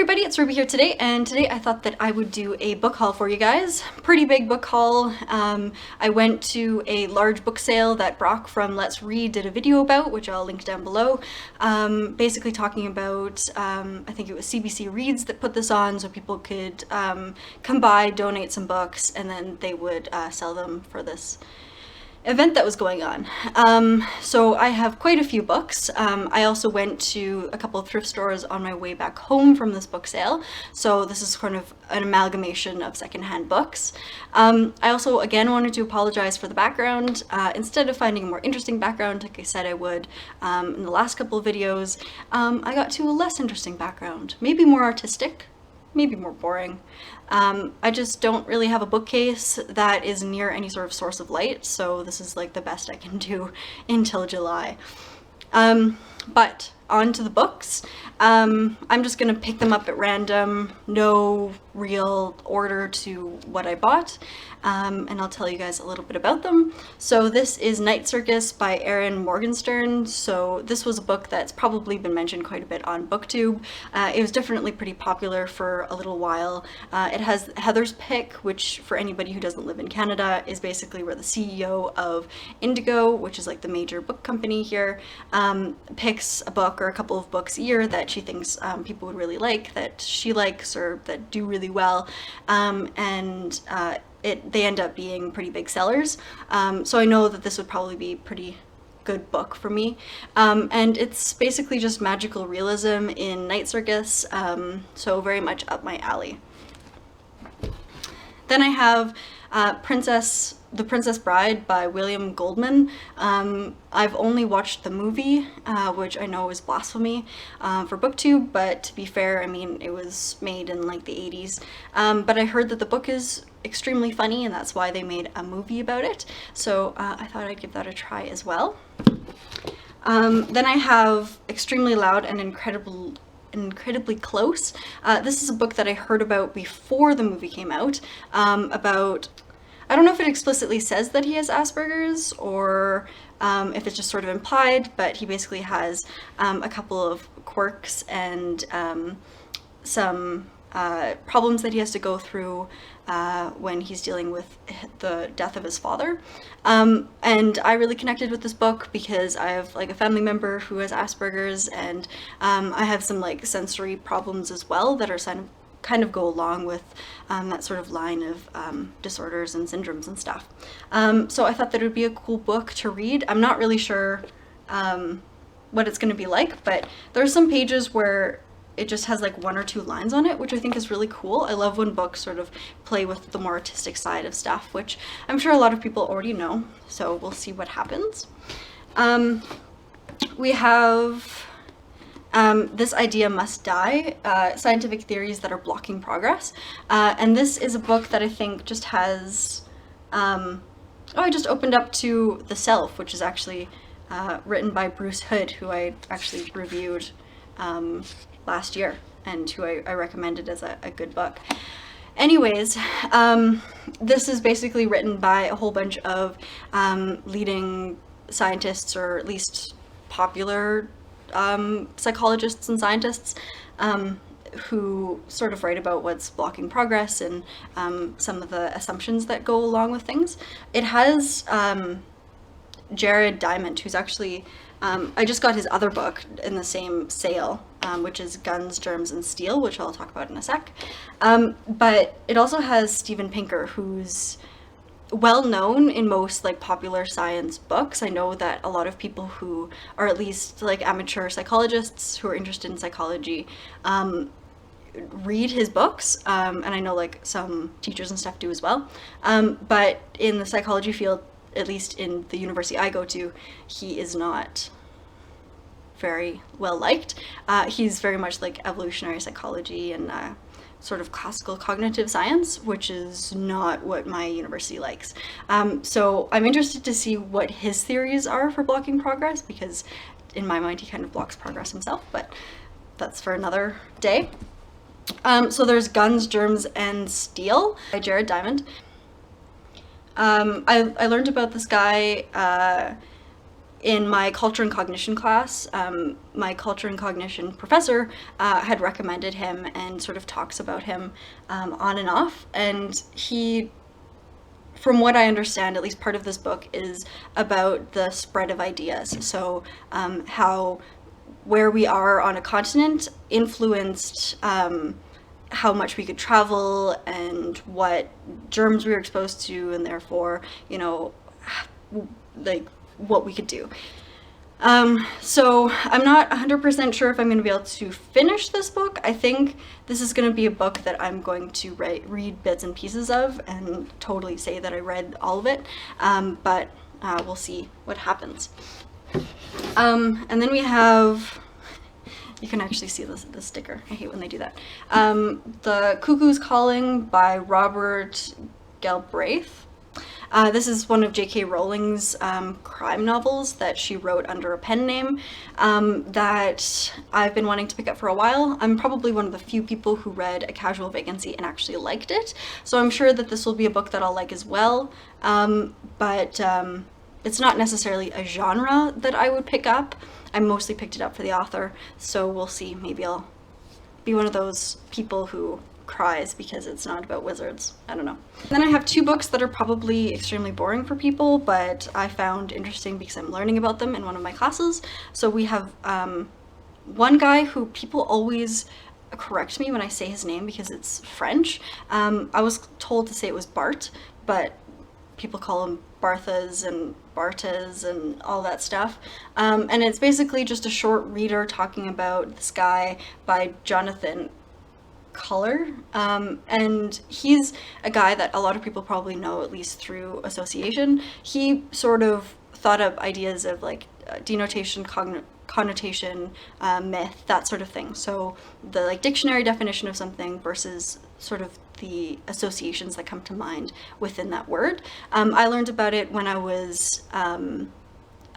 everybody, it's Ruby here today, and today I thought that I would do a book haul for you guys. Pretty big book haul. I went to a large book sale that Brock from Let's Read did a video about, which I'll link down below. Basically talking about, I think it was CBC Reads that put this on, so people could come by, donate some books, and then they would sell them for this event that was going on. So I have quite a few books. I also went to a couple of thrift stores on my way back home from this book sale, so this is kind of an amalgamation of secondhand books. I also again wanted to apologize for the background. Instead of finding a more interesting background like I said I would in the last couple of videos, I got to a less interesting background, maybe more artistic, maybe more boring. I just don't really have a bookcase that is near any sort of source of light, so this is like the best I can do until July. But on to the books. I'm just gonna pick them up at random, no real order to what I bought, and I'll tell you guys a little bit about them. So this is Night Circus by Erin Morgenstern. So this was a book that's probably been mentioned quite a bit on BookTube. It was definitely pretty popular for a little while. It has Heather's Pick, which for anybody who doesn't live in Canada is basically where the CEO of Indigo, which is like the major book company here, picks a book or a couple of books a year that she thinks people would really like, that she likes, or that do really well, and they end up being pretty big sellers. So I know that this would probably be a pretty good book for me. And it's basically just magical realism in Night Circus, so very much up my alley. Then I have The Princess Bride by William Goldman. I've only watched the movie, which I know is blasphemy for BookTube, but to be fair, I mean, it was made in like the 80s. But I heard that the book is extremely funny, and that's why they made a movie about it. So I thought I'd give that a try as well. Then I have Extremely Loud and Incredibly Close. This is a book that I heard about before the movie came out, about, I don't know if it explicitly says that he has Asperger's or if it's just sort of implied, but he basically has a couple of quirks and some problems that he has to go through when he's dealing with the death of his father. And I really connected with this book because I have like a family member who has Asperger's, and I have some like sensory problems as well that are kind of go along with that sort of line of disorders and syndromes and stuff. So I thought that it would be a cool book to read. I'm not really sure what it's going to be like, but there are some pages where it just has like one or two lines on it, which I think is really cool. I love when books sort of play with the more artistic side of stuff, which I'm sure a lot of people already know, so we'll see what happens. We have This Idea Must Die, Scientific Theories That Are Blocking Progress. And this is a book that I think just has, I just opened up to The Self, which is actually written by Bruce Hood, who I actually reviewed last year, and who I recommended as a good book. Anyways, this is basically written by a whole bunch of leading scientists, or at least popular psychologists and scientists, who sort of write about what's blocking progress and some of the assumptions that go along with things. It has Jared Diamond, who's actually, I just got his other book in the same sale, which is Guns, Germs, and Steel, which I'll talk about in a sec. But it also has Steven Pinker, who's well known in most like popular science books. I know that a lot of people who are at least like amateur psychologists who are interested in psychology read his books, and I know like some teachers and stuff do as well. But in the psychology field, at least in the university I go to, he is not very well liked. He's very much like evolutionary psychology and sort of classical cognitive science, which is not what my university likes. So I'm interested to see what his theories are for blocking progress, because in my mind he kind of blocks progress himself, but that's for another day. So there's Guns, Germs, and Steel by Jared Diamond. I learned about this guy in my culture and cognition class, my culture and cognition professor had recommended him and sort of talks about him on and off. And he, from what I understand, at least part of this book is about the spread of ideas. So how where we are on a continent influenced how much we could travel and what germs we were exposed to, and therefore, you know, like what we could do. So I'm not 100% sure if I'm going to be able to finish this book. I think this is going to be a book that I'm going to read bits and pieces of and totally say that I read all of it, but we'll see what happens. And then we have, you can actually see the sticker. I hate when they do that. The Cuckoo's Calling by Robert Galbraith. This is one of J.K. Rowling's crime novels that she wrote under a pen name that I've been wanting to pick up for a while. I'm probably one of the few people who read A Casual Vacancy and actually liked it, so I'm sure that this will be a book that I'll like as well, but it's not necessarily a genre that I would pick up. I mostly picked it up for the author, so we'll see. Maybe I'll be one of those people who cries because it's not about wizards. I don't know. Then I have two books that are probably extremely boring for people, but I found interesting because I'm learning about them in one of my classes. So we have one guy who people always correct me when I say his name because it's French. I was told to say it was Bart, but people call him Barthas and Bartas and all that stuff. And it's basically just a short reader talking about this guy by Jonathan Color, and he's a guy that a lot of people probably know, at least through association. He sort of thought up ideas of like denotation, connotation, myth, that sort of thing. So the like dictionary definition of something versus sort of the associations that come to mind within that word. I learned about it when I was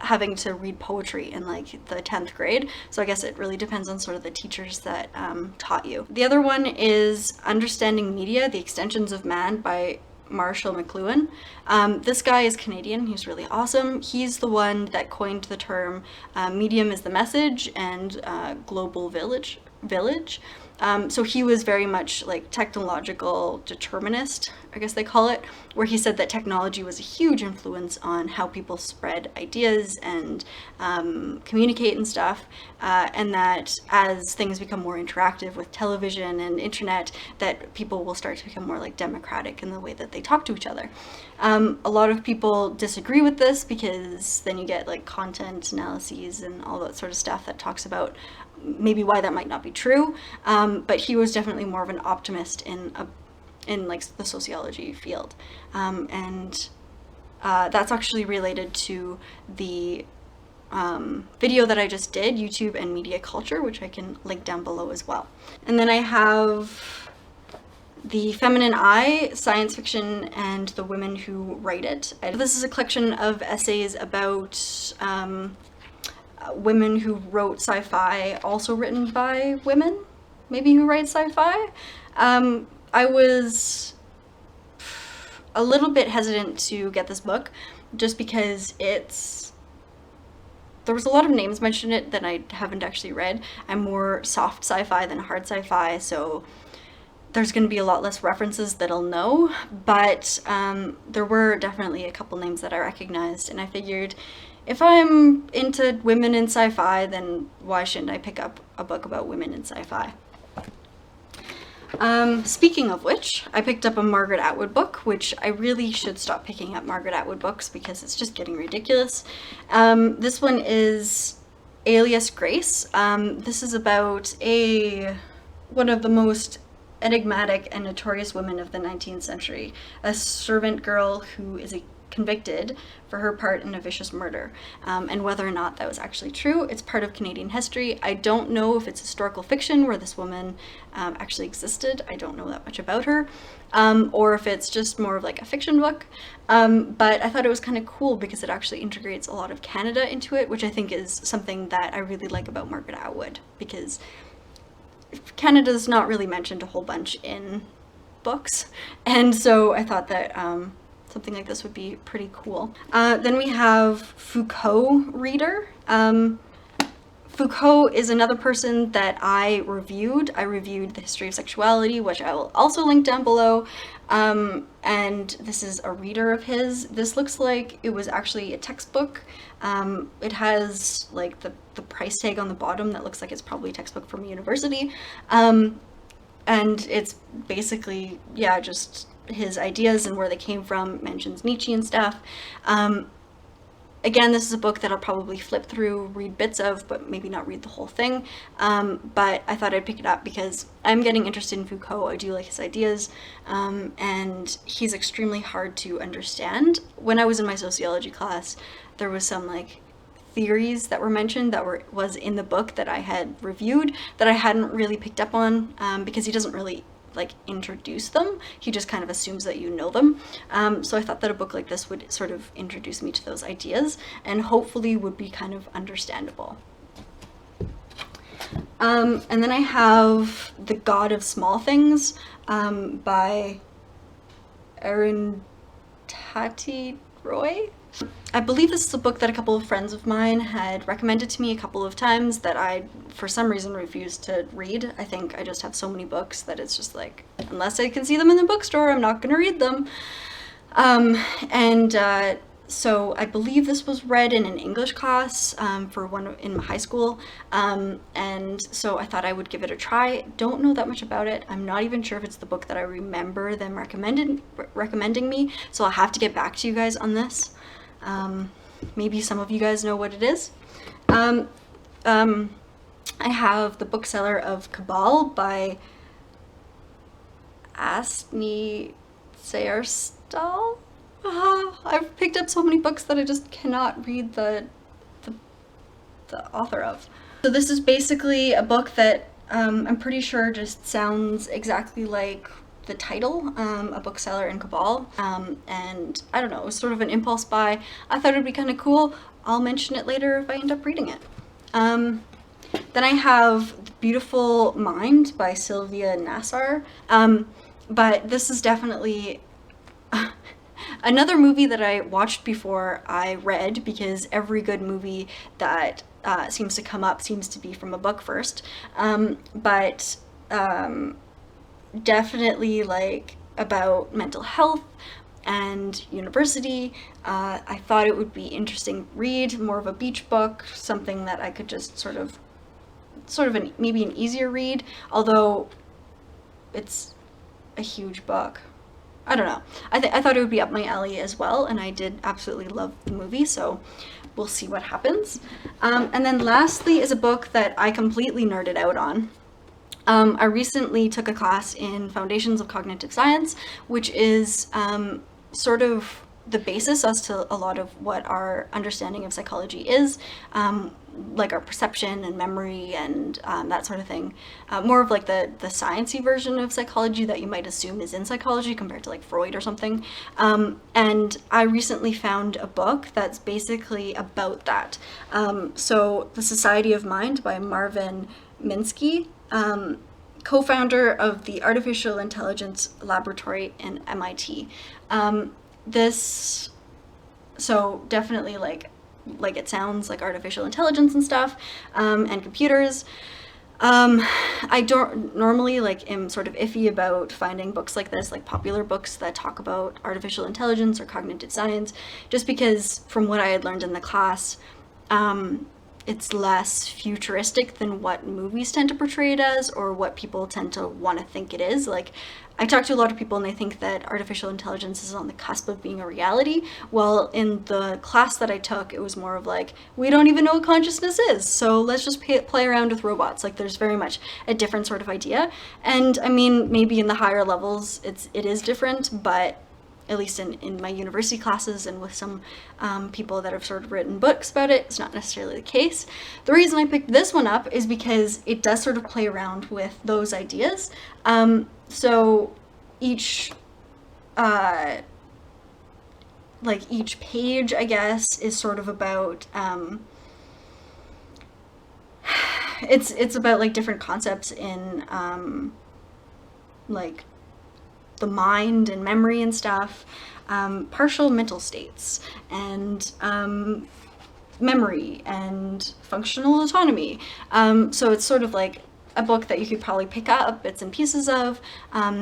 having to read poetry in like the 10th grade. So I guess it really depends on sort of the teachers that taught you. The other one is Understanding Media, The Extensions of Man by Marshall McLuhan. This guy is Canadian. He's really awesome. He's the one that coined the term medium is the message and global village. So he was very much like technological determinist, I guess they call it, where he said that technology was a huge influence on how people spread ideas and communicate and stuff, and that as things become more interactive with television and internet, that people will start to become more like democratic in the way that they talk to each other. A lot of people disagree with this because then you get like content analyses and all that sort of stuff that talks about maybe why that might not be true, but he was definitely more of an optimist in like the sociology field, and that's actually related to the video that I just did, YouTube and Media Culture, which I can link down below as well. And then I have The Feminine Eye, Science Fiction and the Women Who Write It. This is a collection of essays about women who wrote sci-fi, also written by women, maybe, who write sci-fi. I was a little bit hesitant to get this book just because there was a lot of names mentioned in it that I haven't actually read. I'm more soft sci-fi than hard sci-fi, so there's going to be a lot less references that I'll know, but there were definitely a couple names that I recognized, and I figured if I'm into women in sci-fi, then why shouldn't I pick up a book about women in sci-fi? Speaking of which, I picked up a Margaret Atwood book, which I really should stop picking up Margaret Atwood books because it's just getting ridiculous. This one is Alias Grace. This is about one of the most enigmatic and notorious women of the 19th century, a servant girl who is convicted for her part in a vicious murder, and whether or not that was actually true, it's part of Canadian history. I don't know if it's historical fiction where this woman actually existed. I don't know that much about her, or if it's just more of like a fiction book, but I thought it was kind of cool because it actually integrates a lot of Canada into it, which I think is something that I really like about Margaret Atwood, because Canada's not really mentioned a whole bunch in books, and so I thought that something like this would be pretty cool. Then we have Foucault Reader. Foucault is another person that I reviewed. I reviewed The History of Sexuality, which I will also link down below. And this is a reader of his. This looks like it was actually a textbook. It has like the price tag on the bottom that looks like it's probably a textbook from a university. And it's basically, yeah, just his ideas and where they came from, mentions Nietzsche and stuff. Again, this is a book that I'll probably flip through, read bits of, but maybe not read the whole thing. But I thought I'd pick it up because I'm getting interested in Foucault. I do like his ideas, and he's extremely hard to understand. When I was in my sociology class, there was some like theories that were mentioned that was in the book that I had reviewed that I hadn't really picked up on, because he doesn't really like introduce them. He just kind of assumes that you know them. So I thought that a book like this would sort of introduce me to those ideas and hopefully would be kind of understandable. And then I have The God of Small Things by Arundhati Roy. I believe this is a book that a couple of friends of mine had recommended to me a couple of times that I, for some reason, refused to read. I think I just have so many books that it's just like, unless I can see them in the bookstore, I'm not going to read them. So I believe this was read in an English class for one in my high school, and so I thought I would give it a try. Don't know that much about it. I'm not even sure if it's the book that I remember them recommending me, so I'll have to get back to you guys on this. Maybe some of you guys know what it is. I have The Bookseller of Cabal by Asni Sayerstal. I've picked up so many books that I just cannot read the author of. So this is basically a book that I'm pretty sure just sounds exactly like the title, A Bookseller in Cabal, and I don't know, it was sort of an impulse buy. I thought it would be kind of cool. I'll mention it later if I end up reading it. Then I have The Beautiful Mind by Sylvia Nassar, but this is definitely another movie that I watched before I read, because every good movie that seems to come up seems to be from a book first, but definitely like about mental health and university. I thought it would be interesting read, more of a beach book, something that I could just sort of maybe an easier read, although it's a huge book. I don't know. I thought it would be up my alley as well, and I did absolutely love the movie, so we'll see what happens. And then lastly is a book that I completely nerded out on. I recently took a class in Foundations of Cognitive Science, which is sort of the basis as to a lot of what our understanding of psychology is, like our perception and memory and that sort of thing. More of like the sciencey version of psychology that you might assume is in psychology compared to like Freud or something. And I recently found a book that's basically about that. So The Society of Mind by Marvin Minsky, co-founder of the Artificial Intelligence Laboratory in MIT. So definitely like it sounds like artificial intelligence and stuff, and computers. I don't normally am sort of iffy about finding books like this, like popular books that talk about artificial intelligence or cognitive science, just because from what I had learned in the class, it's less futuristic than what movies tend to portray it as, or what people tend to want to think it is. Like, I talk to a lot of people and they think that artificial intelligence is on the cusp of being a reality. Well, in the class that I took, it was more of like, we don't even know what consciousness is, so let's just play around with robots. Like, there's very much a different sort of idea. And I mean, maybe in the higher levels it is different, but at least in my university classes and with some people that have sort of written books about it, it's not necessarily the case. The reason I picked this one up is because it does sort of play around with those ideas. So each page, I guess, is sort of about it's about like different concepts in like the mind and memory and stuff, partial mental states, and memory and functional autonomy. So it's sort of like a book that you could probably pick up bits and pieces of,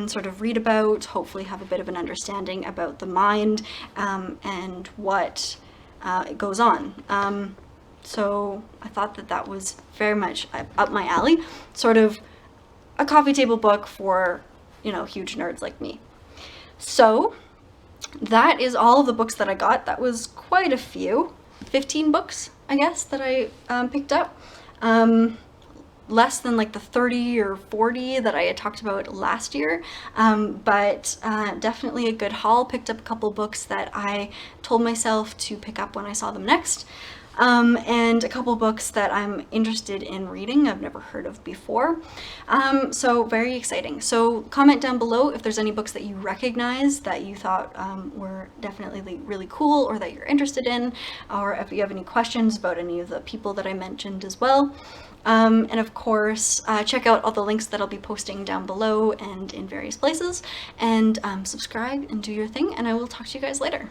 sort of read about, hopefully have a bit of an understanding about the mind and what goes on. So I thought that that was very much up my alley, sort of a coffee table book for, you know, huge nerds like me. So that is all of the books that I got. That was quite a few, 15 books, I guess, that I picked up. Less than like the 30 or 40 that I had talked about last year, but definitely a good haul. Picked up a couple books that I told myself to pick up when I saw them next, and a couple books that I'm interested in reading, I've never heard of before. So very exciting. So comment down below if there's any books that you recognize that you thought were definitely really cool or that you're interested in, or if you have any questions about any of the people that I mentioned as well. And of course, check out all the links that I'll be posting down below and in various places, and subscribe and do your thing, and I will talk to you guys later.